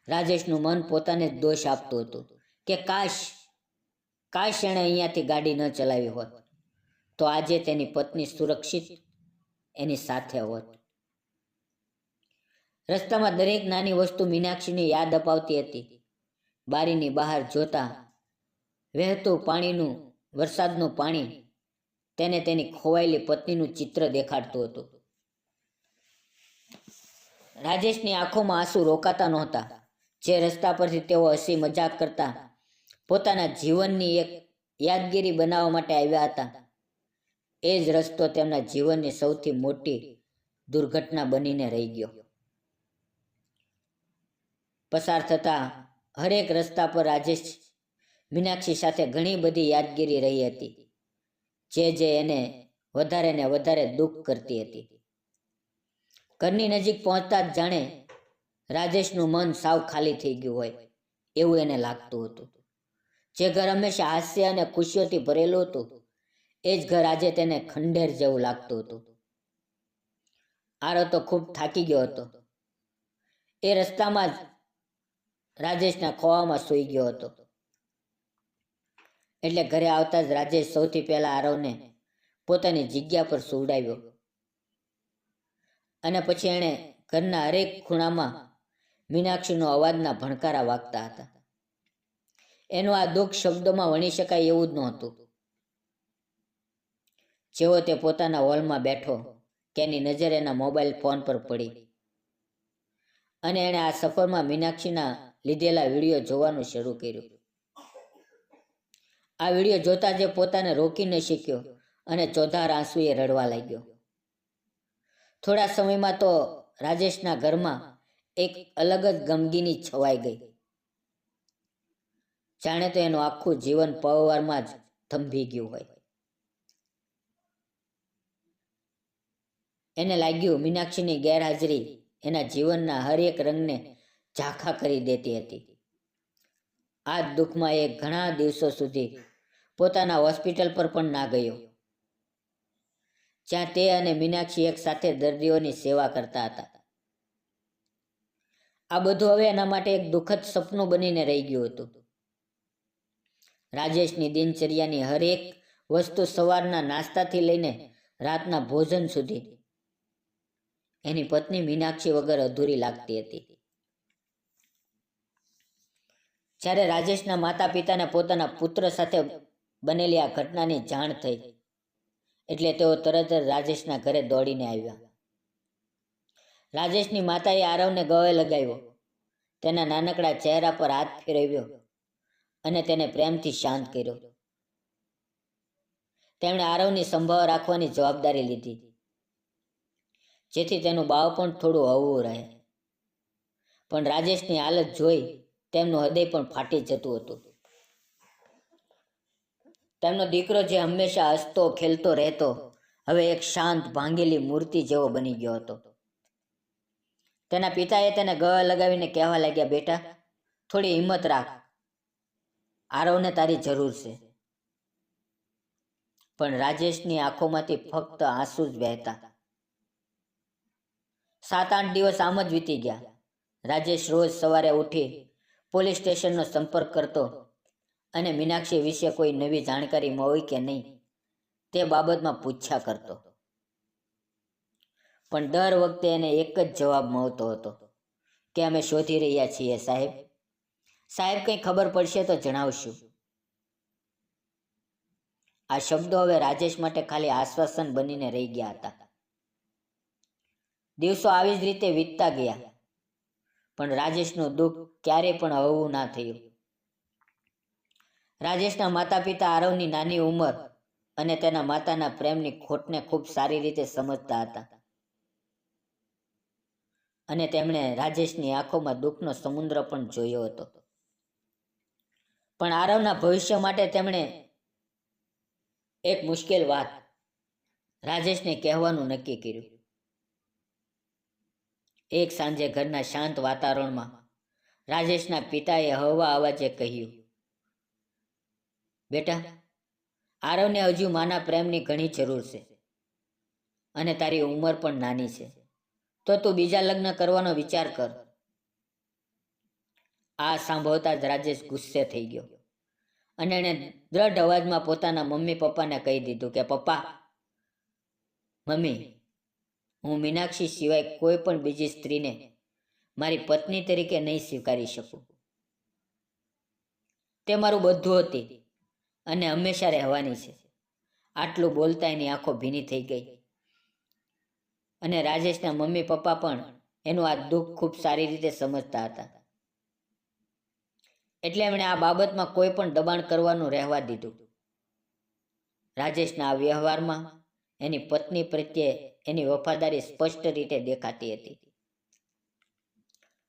રાજેશનું મન પોતાને જ દોષ આપતું હતું કે કાશ એણે અહીંયાથી ગાડી ન ચલાવી હોત, તો આજે તેની પત્ની સુરક્ષિત એની સાથે હોત. રસ્તામાં દરેક નાની વસ્તુ મીનાક્ષીની યાદ અપાવતી હતી. બારીની બહાર જોતા વહેતું વરસાદનું પાણી તેને તેની ખોવાયેલી પત્નીનું ચિત્ર દેખાડતું હતું. રાજેશની આંખોમાં આંસુ રોકાતા નહોતા. જે રસ્તા પરથી તેઓ હસી મજાક કરતા પોતાના જીવનની એક યાદગીરી બનાવવા માટે આવ્યા હતા, એ જ રસ્તો તેમના જીવનની સૌથી મોટી દુર્ઘટના બનીને રહી ગયો. પસાર થતા હરેક રસ્તા પર રાજેશ મીનાક્ષી સાથે ઘણી બધી યાદગીરી રહી હતી, જે એને વધારે ને વધારે દુઃખ કરતી હતી. ઘરની નજીક પહોંચતા જ જાણે રાજેશનું મન સાવ ખાલી થઈ ગયું હોય એવું એને લાગતું હતું. જે ઘર હંમેશા હાસ્ય અને ખુશીઓથી ભરેલું હતું, એ જ ઘર આજે તેને ખંડેર જેવું લાગતું હતું. આરો તો ખૂબ થાકી ગયો હતો. એ રસ્તામાં જ રાજેશના ખોવામાં સૂઈ ગયો હતો. એટલે ઘરે આવતા જ રાજેશ સૌથી પહેલા આરવને પોતાની જગ્યા પર સુવડાવ્યો અને પછી એણે ઘરના હરેક ખૂણામાં મીનાક્ષીનો અવાજના ભણકારા વાગતા હતા. એનું આ દુઃખ શબ્દોમાં વણી શકાય એવું જ નહોતું. જેવો તે પોતાના હોલમાં બેઠો કે એની નજર એના મોબાઈલ ફોન પર પડી અને એણે આ સફરમાં મીનાક્ષીના લીધેલા વિડીયો જોવાનું શરૂ કર્યું. આ વિડીયો જોતા જે પોતાને રોકી ન શક્યો અને ચોધાર આંસુએ રડવા લાગ્યો. થોડા સમયમાં તો રાજેશના ઘરમાં એક અલગ જ ગમગીની છવાઈ ગઈ. જાણે તો એનું આખું જીવન પળવારમાં જ થંભી ગયું હોય. એને લાગ્યું મીનાક્ષીની ગેરહાજરી એના જીવનના હરેક રંગને ઝાંખા કરી દેતી હતી. આ જ દુઃખમાં એ ઘણા દિવસો સુધી પોતાના હોસ્પિટલ પર પણ ના ગયો, જ્યાં તે અને મીનાક્ષી એક સાથે દર્દીઓની સેવા કરતા હતા. આ બધું હવે એના માટે એક દુઃખદ સપનું બનીને રહી ગયું હતું. રાજેશની દિનચર્યાની હરેક વસ્તુ સવારના નાસ્તાથી લઈને રાતના ભોજન સુધી એની પત્ની મીનાક્ષી વગર અધૂરી લાગતી હતી. જ્યારે રાજેશના માતા પિતાને પોતાના પુત્ર સાથે બનેલી આ ઘટનાની જાણ થઈ એટલે તેઓ તરત જ રાજેશના ઘરે દોડીને આવ્યા. રાજેશની માતાએ આરવને ગળે લગાવ્યો, તેના નાનકડા ચહેરા પર હાથ ફેરવ્યો અને તેને પ્રેમથી શાંત કર્યો. તેમણે આરવની સંભાળ રાખવાની જવાબદારી લીધી, જેથી તેનું બાળપણ થોડું હળવું રહે. પણ રાજેશની હાલત જોઈ તેમનું હૃદય પણ ફાટી જતું હતું. તેમનો દીકરો જે હંમેશા હસતો ખેલતો રહેતો, હવે એક શાંત ભાંગેલી મૂર્તિ જેવો બની ગયો હતો. તેના પિતાએ તેને ગળે લગાવીને કહેવા લાગ્યા, બેટા, થોડી હિંમત રાખ, આરવને તારી જરૂર છે. પણ રાજેશની આંખોમાંથી ફક્ત આંસુ જ વહેતા. 7-8 દિવસ આમ જ વીતી ગયા. રાજેશ રોજ સવારે ઉઠી પોલીસ સ્ટેશનનો સંપર્ક કરતો અને મીનાક્ષી વિશે કોઈ નવી જાણકારી મળી કે નહીં તે બાબતમાં પૂછ્યા કરતો. પણ દર વખતે એને એક જ જવાબ મળતો હતો કે અમે શોધી રહ્યા છીએ સાહેબ. સાહેબ, કંઈ ખબર પડશે તો જણાવશું. આ શબ્દો હવે રાજેશ માટે ખાલી આશ્વાસન બનીને રહી ગયા હતા. દિવસો આવી જ રીતે વીતતા ગયા, પણ રાજેશનું દુઃખ ક્યારેય પણ હળવું ના થયું. રાજેશના માતા પિતા આરવની નાની ઉંમર અને તેના માતાના પ્રેમની ખોટને ખૂબ સારી રીતે સમજતા હતા અને તેમણે રાજેશની આંખોમાં દુઃખનો સમુદ્ર પણ જોયો હતો. પણ આરવના ભવિષ્ય માટે તેમણે એક મુશ્કેલ વાત રાજેશને કહેવાનું નક્કી કર્યું. એક સાંજે ઘરના શાંત વાતાવરણમાં રાજેશના પિતાએ હળવા અવાજે કહ્યું, બેટા, આરવને હજુ માના પ્રેમની ઘણી જરૂર છે અને તારી ઉંમર પણ નાની છે, તો તું બીજા લગ્ન કરવાનો વિચાર કર. આ સાંભળતા જ રાજેશ ગુસ્સે થઈ ગયો અને એણે દ્રઢ અવાજમાં પોતાના મમ્મી પપ્પાને કહી દીધું કે પપ્પા, મમ્મી, હું મીનાક્ષી સિવાય કોઈ પણ બીજી સ્ત્રીને મારી પત્ની તરીકે નહીં સ્વીકારી શકું. તે મારું બધું હતી અને હંમેશા રહેવાની છે. આટલું બોલતા એની આંખો ભીની થઈ ગઈ અને રાજેશના મમ્મી પપ્પા પણ એનું આ દુઃખ ખૂબ સારી રીતે સમજતા હતા. એટલે એમણે આ બાબતમાં કોઈ પણ દબાણ કરવાનું રહેવા દીધું. રાજેશના આ વ્યવહારમાં એની પત્ની પ્રત્યે એની વફાદારી સ્પષ્ટ રીતે દેખાતી હતી.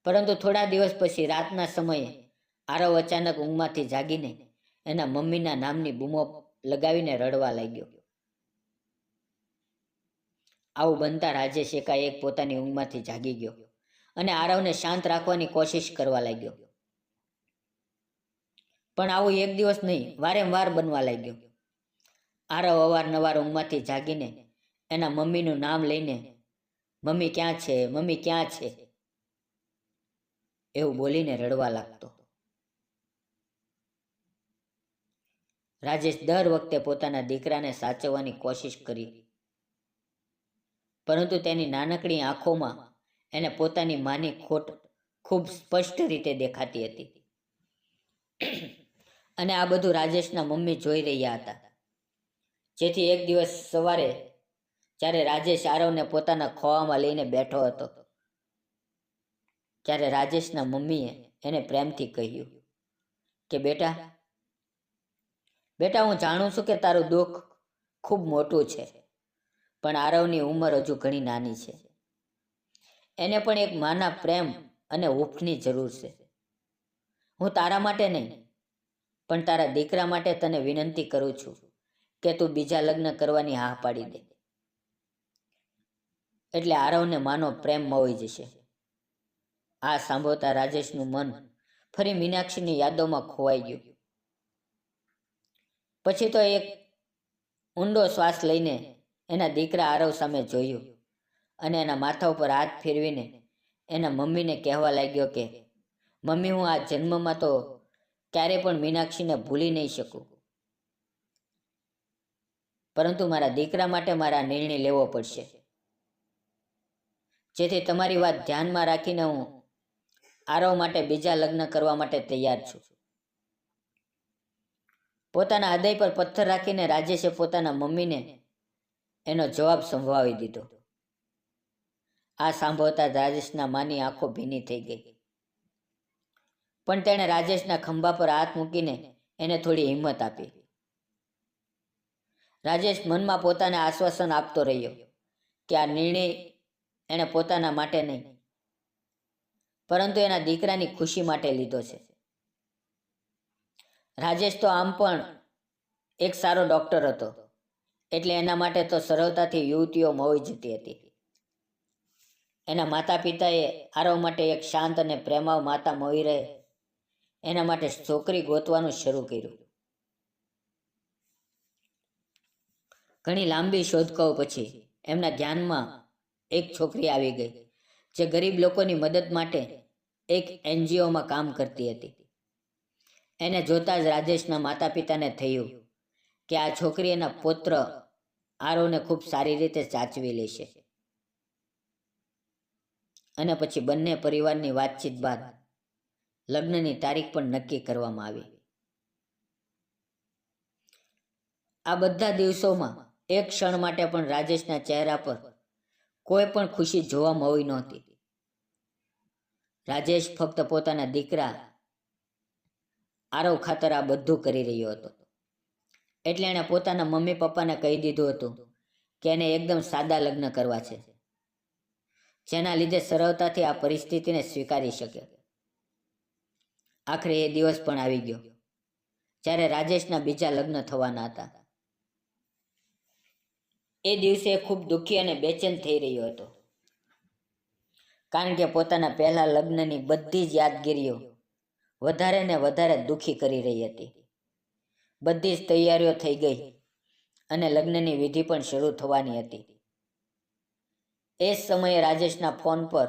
પરંતુ થોડા દિવસ પછી રાતના સમયે આરવ અચાનક ઊંઘમાંથી જાગીને એના મમ્મીના નામની બૂમો લગાવીને રડવા લાગ્યો. આવું બનતા રાજેશ એકાએક પોતાની ઊંઘમાંથી જાગી ગયો અને આરવને શાંત રાખવાની કોશિશ કરવા લાગ્યો. પણ આવું એક દિવસ નહીં, વારંવાર બનવા લાગ્યો. આરવ અવારનવાર ઊંઘમાંથી જાગીને એના મમ્મીનું નામ લઈને મમ્મી ક્યાં છે, મમ્મી ક્યાં છે એવું બોલીને રડવા લાગતો. રાજેશ દર વખતે પોતાના દીકરાને સાચવવાની કોશિશ કરી, પરંતુ તેની નાનકડી આંખોમાં એને પોતાની માની ખોટ ખૂબ સ્પષ્ટ રીતે દેખાતી હતી. અને આ બધું રાજેશના મમ્મી જોઈ રહ્યા હતા. જેથી એક દિવસ સવારે જ્યારે રાજેશ આરવને પોતાના ખોળામાં લઈને બેઠો હતો, ત્યારે રાજેશના મમ્મીએ એને પ્રેમથી કહ્યું કે બેટા, હું જાણું છું કે તારું દુઃખ ખૂબ મોટું છે, પણ આરવની ઉંમર હજુ ઘણી નાની છે. એને પણ એક માના પ્રેમ અને હૂંફની જરૂર છે. હું તારા માટે નહીં, પણ તારા દીકરા માટે તને વિનંતી કરું છું કે તું બીજા લગ્ન કરવાની હા પાડી દે. એટલે આરવને માનો પ્રેમ મળી જશે. આ સાંભળતા રાજેશનું મન ફરી મીનાક્ષીની યાદોમાં ખોવાઈ ગયું. પછી તો એક ઊંડો શ્વાસ લઈને એના દીકરા આરવ સામે જોયું અને એના માથા ઉપર હાથ ફેરવીને એના મમ્મીને કહેવા લાગ્યો કે મમ્મી, હું આ જન્મમાં તો ક્યારે પણ મીનાક્ષીને ભૂલી નહીં શકું, પરંતુ મારા દીકરા માટે મારા નિર્ણય લેવો પડશે. જેથી તમારી વાત ધ્યાનમાં રાખીને હું આરવ માટે બીજા લગ્ન કરવા માટે તૈયાર છું. પોતાના હૃદય પર પથ્થર રાખીને રાજેશે પોતાના મમ્મીને એનો જવાબ સંભળાવી દીધો. આ સાંભળતા રાજેશના માની આંખો ભીની થઈ ગઈ, પણ તેણે રાજેશના ખંભા પર હાથ મૂકીને એને થોડી હિંમત આપી. રાજેશ મનમાં પોતાને આશ્વાસન આપતો રહ્યો કે આ નિર્ણય એણે પોતાના માટે નહીં, પરંતુ એના દીકરાની ખુશી માટે લીધો છે. રાજેશ તો આમ પણ એક સારો ડૉક્ટર હતો, એટલે એના માટે તો સરળતાથી યુવતીઓ મળી જતી હતી. એના માતા પિતાએ આરવ માટે એક શાંત અને પ્રેમાળ માતા મળી રહે એના માટે છોકરી ગોતવાનું શરૂ કર્યું. ઘણી લાંબી શોધખોળ પછી એમના ધ્યાનમાં એક છોકરી આવી ગઈ જે ગરીબ લોકોની મદદ માટે એક એનજીઓમાં કામ કરતી હતી. એને જોતા જ રાજેશના માતા પિતાને થયું કે આ છોકરી એના પુત્ર આરવને ખૂબ સારી રીતે સાચવી લેશે. અને પછી બંને પરિવારની વાતચીત બાદ લગ્નની તારીખ પણ નક્કી કરવામાં આવી. આ બધા દિવસોમાં એક ક્ષણ માટે પણ રાજેશના ચહેરા પર કોઈ પણ ખુશી જોવા મળી નહોતી. રાજેશ ફક્ત પોતાના દીકરા આરવ ખાતર આ બધું કરી રહ્યો હતો. એટલે એણે પોતાના મમ્મી પપ્પાને કહી દીધું હતું કે એને એકદમ સાદા લગ્ન કરવા છે, જેના લીધે સરળતાથી આ પરિસ્થિતિને સ્વીકારી શકે. આખરે એ દિવસ પણ આવી ગયો જ્યારે રાજેશના બીજા લગ્ન થવાના હતા. એ દિવસે ખૂબ દુઃખી અને બેચેન થઈ રહ્યો હતો, કારણ કે પોતાના પહેલા લગ્નની બધી જ યાદગીરીઓ વધારે ને વધારે દુઃખી કરી રહી હતી. બધી જ તૈયારીઓ થઈ ગઈ અને લગ્નની વિધિ પણ શરૂ થવાની હતી. એ જ સમયે રાજેશના ફોન પર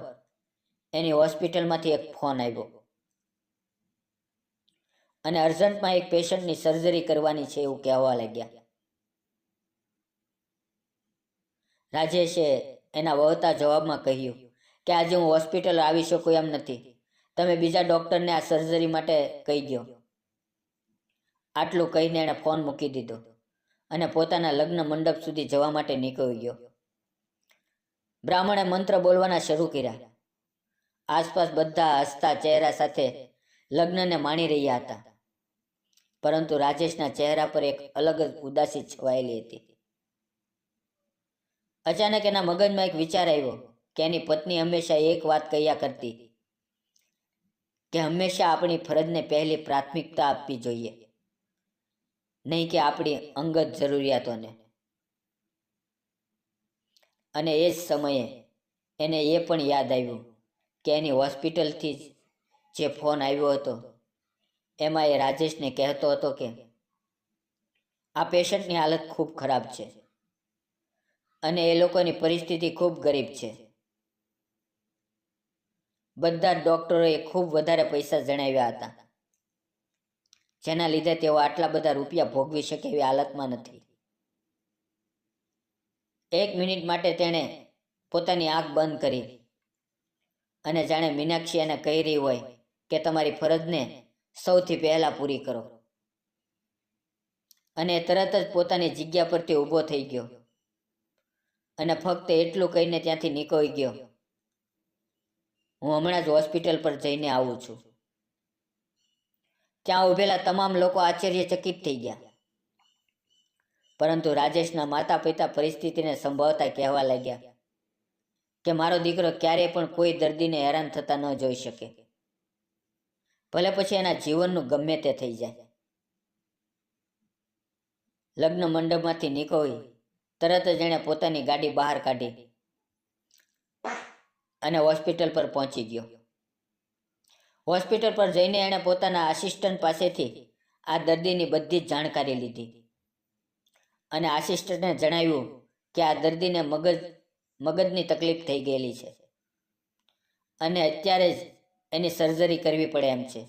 એની હોસ્પિટલમાંથી એક ફોન આવ્યો અને અર્જન્ટમાં એક પેશન્ટની સર્જરી કરવાની છે એવું કહેવા લાગ્યા. રાજેશે એના વહતા જવાબમાં કહ્યું કે આજે હું હોસ્પિટલ આવી શકું એમ નથી. તમે બીજા ડૉક્ટરને આ સર્જરી માટે કહી દો. આટલું કહીને એણે ફોન મૂકી દીધો અને પોતાના લગ્ન મંડપ સુધી જવા માટે નીકળી ગયો. બ્રાહ્મણે મંત્ર બોલવાના શરૂ કર્યા. આસપાસ બધા હસતા ચહેરા સાથે લગ્નને માણી રહ્યા હતા, પરંતુ રાજેશના ચહેરા પર એક અલગ જ ઉદાસી છવાયેલી હતી. અચાનક એના મગજમાં એક વિચાર આવ્યો કે એની પત્ની હંમેશા એક વાત કહ્યા કરતી કે હંમેશા આપણી ફરજને પહેલી પ્રાથમિકતા આપવી જોઈએ, નહીં કે આપણી અંગત જરૂરિયાતોને. અને એ જ સમયે એને એ પણ યાદ આવ્યું કે એની હોસ્પિટલથી જે ફોન આવ્યો હતો એમાં એ રાજેશને કહેતો હતો કે આ પેશન્ટની હાલત ખૂબ ખરાબ છે અને એ લોકોની પરિસ્થિતિ ખૂબ ગરીબ છે. બધા જ ડૉક્ટરોએ ખૂબ વધારે પૈસા જણાવ્યા હતા, જેના લીધે તેઓ આટલા બધા રૂપિયા ભોગવી શકે એવી હાલતમાં નથી. 1 મિનિટ માટે તેણે પોતાની આંખ બંધ કરી અને જાણે મીનાક્ષી એને કહી રહી હોય કે તમારી ફરજને સૌથી પહેલાં પૂરી કરો. અને તરત જ પોતાની જગ્યા પરથી ઊભો થઈ ગયો અને ફક્ત એટલું કહીને ત્યાંથી નીકળી ગયો, હું હમણાં જ હોસ્પિટલ પર જઈને આવું છું. ત્યાં ઊભેલા તમામ લોકો આશ્ચર્યચકિત થઈ ગયા, પરંતુ રાજેશના માતા પિતા પરિસ્થિતિને સંભાળતા કહેવા લાગ્યા કે મારો દીકરો ક્યારેય પણ કોઈ દર્દીને હેરાન થતા ન જોઈ શકે, ભલે પછી એના જીવનનું ગમે તે થઈ જાય. લગ્ન મંડપમાંથી નીકળી તરત જ એણે પોતાની ગાડી બહાર કાઢી અને હોસ્પિટલ પર પહોંચી ગયો. હોસ્પિટલ પર જઈને એણે પોતાના આસિસ્ટન્ટ પાસેથી આ દર્દીની બધી જ જાણકારી લીધી અને આસિસ્ટન્ટને જણાવ્યું કે આ દર્દીને મગજની તકલીફ થઈ ગયેલી છે અને અત્યારે જ એની સર્જરી કરવી પડે એમ છે.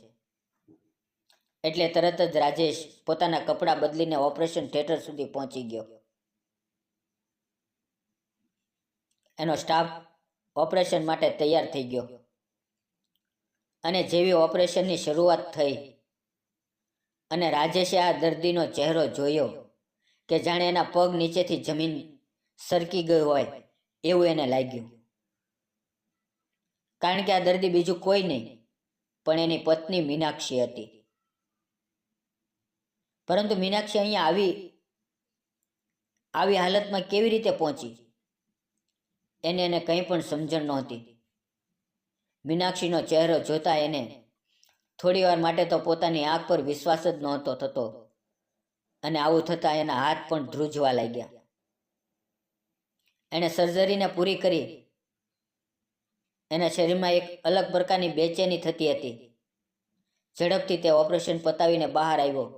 એટલે તરત જ રાજેશ પોતાના કપડાં બદલીને ઓપરેશન થિયેટર સુધી પહોંચી ગયો. એનો સ્ટાફ ઓપરેશન માટે તૈયાર થઈ ગયો અને જેવી ઓપરેશનની શરૂઆત થઈ અને રાજેશે આ દર્દીનો ચહેરો જોયો કે જાણે એના પગ નીચેથી જમીન સરકી ગઈ હોય એવું એને લાગ્યું, કારણ કે આ દર્દી બીજું કોઈ નહીં પણ એની પત્ની મીનાક્ષી હતી. પરંતુ મીનાક્ષી અહીંયા આવી હાલતમાં કેવી રીતે પહોંચી એને કંઈ પણ સમજણ નહોતી. મીનાક્ષીનો ચહેરો જોતા એને થોડી વાર માટે તો પોતાની આંખ પર વિશ્વાસ જ નહોતો થતો અને આવું થતાં એના હાથ પણ ધ્રુજવા લાગ્યા. એણે સર્જરીને પૂરી કરી. એના શરીરમાં એક અલગ પ્રકારની બેચેની થતી હતી. ઝડપથી તે ઓપરેશન પતાવીને બહાર આવ્યો.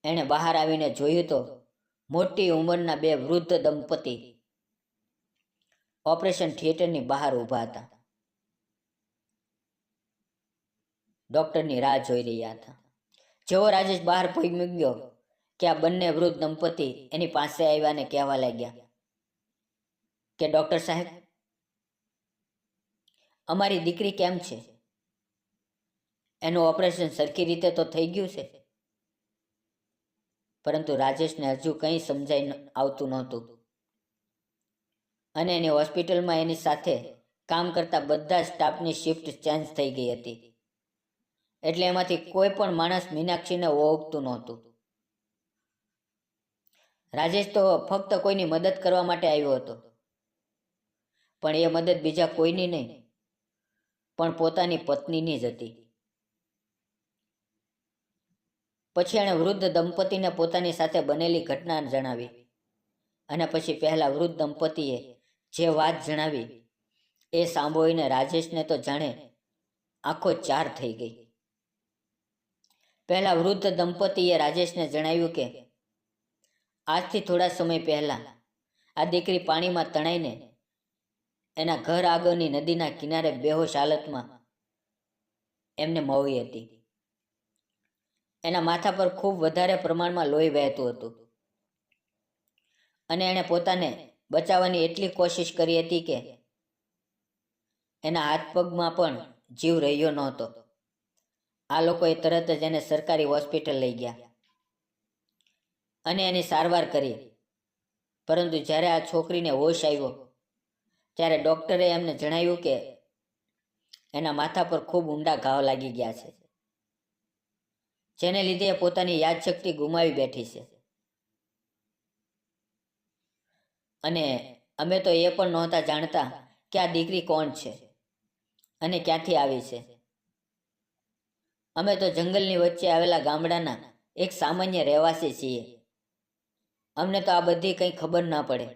એણે બહાર આવીને જોયું તો મોટી ઉંમરના 2 વૃદ્ધ દંપતી ઓપરેશન થિયેટરની બહાર ઊભા હતા. ડૉક્ટરની રાહ જોઈ રહ્યા હતા. જેવો રાજેશ બહાર પહોંચી ગયો કે આ બંને વૃદ્ધ દંપતી એની પાસે આવ્યા અને કહેવા લાગ્યા કે ડૉક્ટર સાહેબ, અમારી દીકરી કેમ છે? એનું ઓપરેશન સરખી રીતે તો થઈ ગયું છે? પરંતુ રાજેશને હજુ કંઈ સમજાઈ આવતું નહોતું અને એની હોસ્પિટલમાં એની સાથે કામ કરતા બધા સ્ટાફની શિફ્ટ ચેન્જ થઈ ગઈ હતી. એટલે એમાંથી કોઈ પણ માણસ મીનાક્ષીને ઓળખતું નહોતું. રાજેશ તો ફક્ત કોઈની મદદ કરવા માટે આવ્યો હતો, પણ એ મદદ બીજા કોઈની નહીં પણ પોતાની પત્નીની જ હતી. પછી એણે વૃદ્ધ દંપતીને પોતાની સાથે બનેલી ઘટના જણાવી અને પછી પહેલા વૃદ્ધ દંપતીએ જે વાત જણાવી એ સાંભળીને રાજેશને તો જાણે આંખો ચાર થઈ ગઈ. પહેલા વૃદ્ધ દંપતીએ રાજેશને જણાવ્યું કે આજથી થોડા સમય પહેલા આ દીકરી પાણીમાં તણાઈને એના ઘર આગળની નદીના કિનારે બેહોશ હાલતમાં એમને મળી હતી. એના માથા પર ખૂબ વધારે પ્રમાણમાં લોહી વહેતું હતું અને એણે પોતાને બચાવવાની એટલી કોશિશ કરી હતી કે એના હાથ પગમાં પણ જીવ રહ્યો નહોતો. આ લોકોએ તરત જ એને સરકારી હોસ્પિટલ લઈ ગયા અને એની સારવાર કરી. પરંતુ જ્યારે આ છોકરીને હોશ આવ્યો ત્યારે ડૉક્ટરે એમને જણાવ્યું કે એના માથા પર ખૂબ ઊંડા ઘાવ લાગી ગયા છે, જેને લીધે એ પોતાની યાદશક્તિ ગુમાવી બેઠી છે. અને અમે તો એ પણ નહોતા જાણતા કે આ દીકરી કોણ છે અને ક્યાંથી આવી છે. અમે તો જંગલની વચ્ચે આવેલા ગામડાના એક સામાન્ય રહેવાસી છીએ. અમને તો આ બધી કંઈ ખબર ના પડે.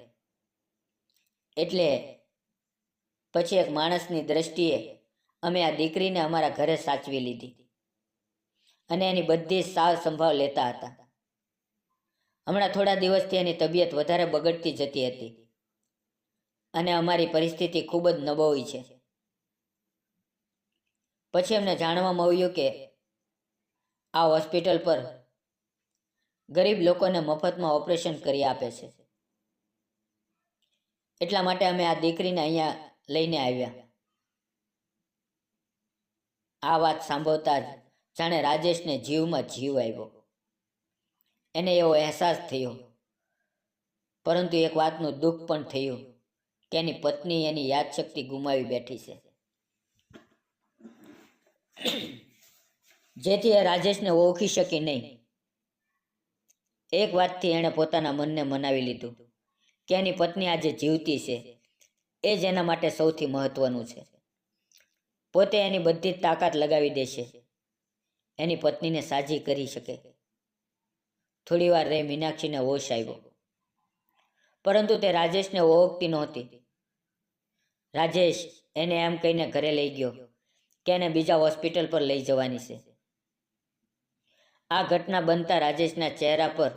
એટલે પછી એક માણસની દ્રષ્ટિએ અમે આ દીકરીને અમારા ઘરે સાચવી લીધી અને એની બધી સાર સંભાળ લેતા હતા. હમણાં થોડા દિવસથી એની તબિયત વધારે બગડતી જતી હતી અને અમારી પરિસ્થિતિ ખૂબ જ નબળી છે. પછી એમને જાણવા મળ્યું કે આ હોસ્પિટલ પર ગરીબ લોકોને મફતમાં ઓપરેશન કરી આપે છે. એટલા માટે અમે આ દીકરીને અહીંયા લઈને આવ્યા. આ વાત સાંભળતા જ જાણે રાજેશને જીવમાં જીવ આવ્યો. એને એવો અહેસાસ થયો, પરંતુ એક વાતનું દુઃખ પણ થયું કે એની પત્ની એની યાદશક્તિ ગુમાવી બેઠી છે. જેથી એ રાજેશને ઓળખી શકી નહીં. એક વાતથી એણે પોતાના મનને મનાવી લીધું કે એની પત્ની આજે જીવતી છે, એ જ એના માટે સૌથી મહત્વનું છે. પોતે એની બધી જ તાકાત લગાવી દેશે, એની પત્નીને સાજી કરી શકે. થોડી વાર રહી મીનાક્ષીને હોશ આવ્યો, પરંતુ તે રાજેશને ઓળખતી નહોતી. રાજેશ એને એમ કહીને ઘરે લઈ ગયો કે એને બીજા હોસ્પિટલ પર લઈ જવાની છે. આ ઘટના બનતા રાજેશના ચહેરા પર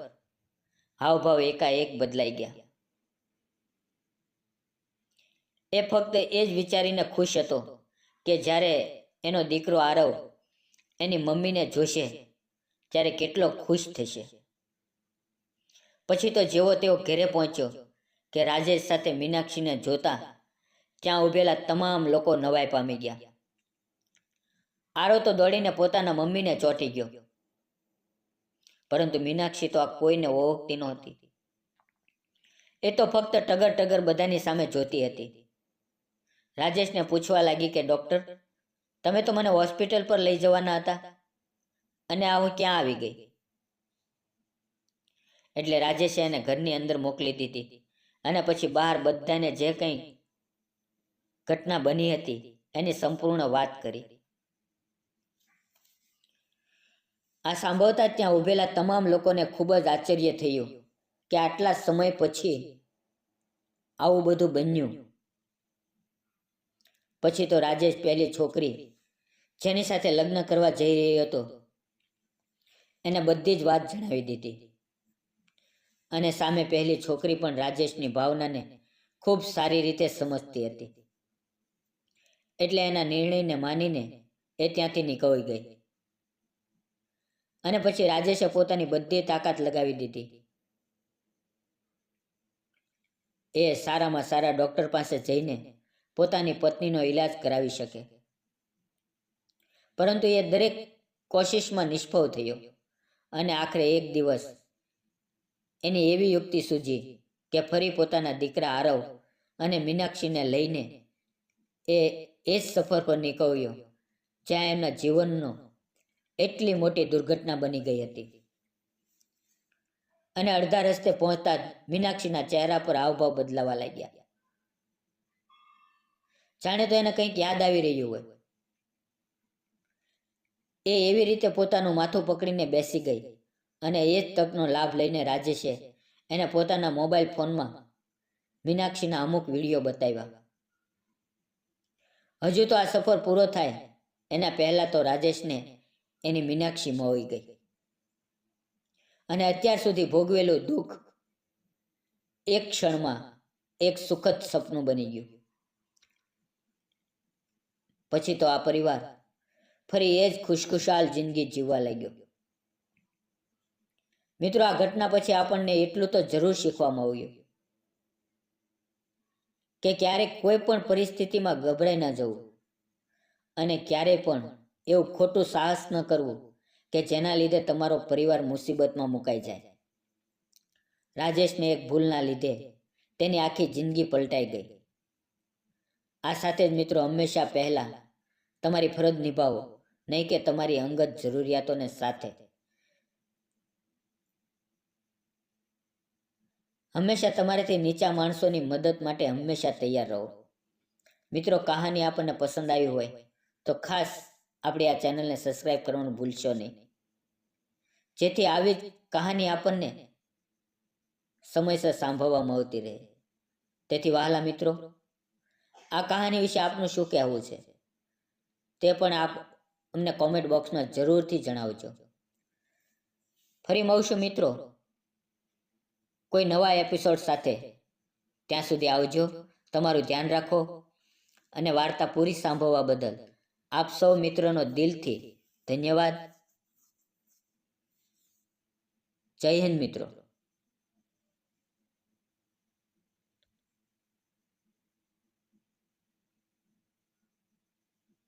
હાવભાવ એકાએક બદલાઈ ગયા. એ ફક્ત એ જ વિચારીને ખુશ હતો કે જ્યારે એનો દીકરો આરવ એની મમ્મીને જોશે ત્યારે કેટલો ખુશ થશે. પછી તો જેવો તેઓ ઘરે પહોંચ્યો કે રાજેશ સાથે મીનાક્ષીને જોતા ત્યાં ઊભેલા તમામ લોકો નવાઈ પામી ગયા. આરવ તો દોડીને પોતાના મમ્મીને ચોંટી ગયો, પરંતુ મીનાક્ષી તો આ કોઈને ઓળખતી નહોતી. એ તો ફક્ત ટગર ટગર બધાની સામે જોતી હતી. રાજેશને પૂછવા લાગી કે ડૉક્ટર, તમે તો મને હોસ્પિટલ પર લઈ જવાના હતા અને આ હું ક્યાં આવી ગઈ? એટલે રાજેશે એને ઘરની અંદર મોકલી દીધી અને પછી બહાર બધાને જે કંઈ ઘટના બની હતી એની સંપૂર્ણ વાત કરી. આ સાંભળતા ત્યાં ઊભેલા તમામ લોકોને ખૂબ જ આશ્ચર્ય થયું કે આટલા સમય પછી આવું બધું બન્યું. પછી તો રાજેશ પહેલી છોકરી જેની સાથે લગ્ન કરવા જઈ રહ્યો હતો એને બધી જ વાત જણાવી દીધી. અને સામે પહેલી છોકરી પણ રાજેશની ભાવનાને ખૂબ સારી રીતે સમજતી હતી. એટલે એના નિર્ણયને માનીને એ ત્યાંથી નીકળી ગઈ. અને પછી રાજેશે પોતાની બધી તાકાત લગાવી દીધી. એ સારામાં સારા ડૉક્ટર પાસે જઈને પોતાની પત્નીનો ઈલાજ કરાવી શકે. પરંતુ એ દરેક કોશિશમાં નિષ્ફળ થયો અને આખરે એક દિવસ એની એવી યુક્તિ સૂઝી કે ફરી પોતાના દીકરા આરવ અને મીનાક્ષીને લઈને એ જ સફર પર નીકળ્યો જ્યાં એમના જીવનનો એટલી મોટી દુર્ઘટના બની ગઈ હતી. અને અડધા રસ્તે પહોંચતા જ મીનાક્ષીના ચહેરા પર હાવભાવ બદલાવા લાગ્યા. જાણે તો એને કંઈક યાદ આવી રહ્યું હોય. એ એવી રીતે પોતાનું માથું પકડીને બેસી ગઈ અને એ જ તકનો લાભ લઈને રાજેશે એને પોતાના મોબાઈલ ફોનમાં મીનાક્ષીના અમુક વિડીયો બતાવ્યા. હજુ તો આ સફર પૂરો થાય એના પહેલાં તો રાજેશને એની મીનાક્ષી મોવી ગઈ અને અત્યાર સુધી ભોગવેલું દુઃખ એક ક્ષણમાં એક સુખદ સપનું બની ગયું. પછી તો આ પરિવાર ફરી એ જ ખુશખુશાલ જિંદગી જીવવા લાગ્યો. મિત્રો, આ ઘટના પછી આપણને એટલું તો જરૂર શીખવા મળ્યું કે ક્યારેક કોઈ પણ પરિસ્થિતિમાં ગભરાઈ ન જવું અને ક્યારેય પણ એવું ખોટું સાહસ ન કરવું કે જેના લીધે તમારો પરિવાર મુસીબતમાં મુકાઈ જાય. રાજેશને એક ભૂલના લીધે તેની આખી જિંદગી પલટાઈ ગઈ. આ સાથે જ મિત્રો, હંમેશા પહેલા તમારી ફરજ નિભાવો, નહીં કે તમારી અંગત જરૂરિયાતોને સાથે. હંમેશા તમારાથી નીચા માણસોની મદદ માટે હંમેશા તૈયાર રહો. મિત્રો, કહાની આપણને પસંદ આવી હોય તો ખાસ આપણી આ ચેનલને સબસ્ક્રાઈબ કરવાનું ભૂલશો નહીં, જેથી આવી જ કહાની આપણને સમયસર સાંભળવા મળતી રહે. તેથી વહાલા મિત્રો, આ કહાની વિશે આપનું શું કહેવું છે તે પણ આપ અમને કોમેન્ટ બોક્સમાં જરૂરથી જણાવજો. ફરી મળશું મિત્રો કોઈ નવા એપિસોડ સાથે. ત્યાં સુધી આવજો, તમારું ધ્યાન રાખો અને વાર્તા પૂરી સાંભળવા બદલ આપ સૌ મિત્રોનો દિલથી ધન્યવાદ. જય હિન્દ મિત્રો.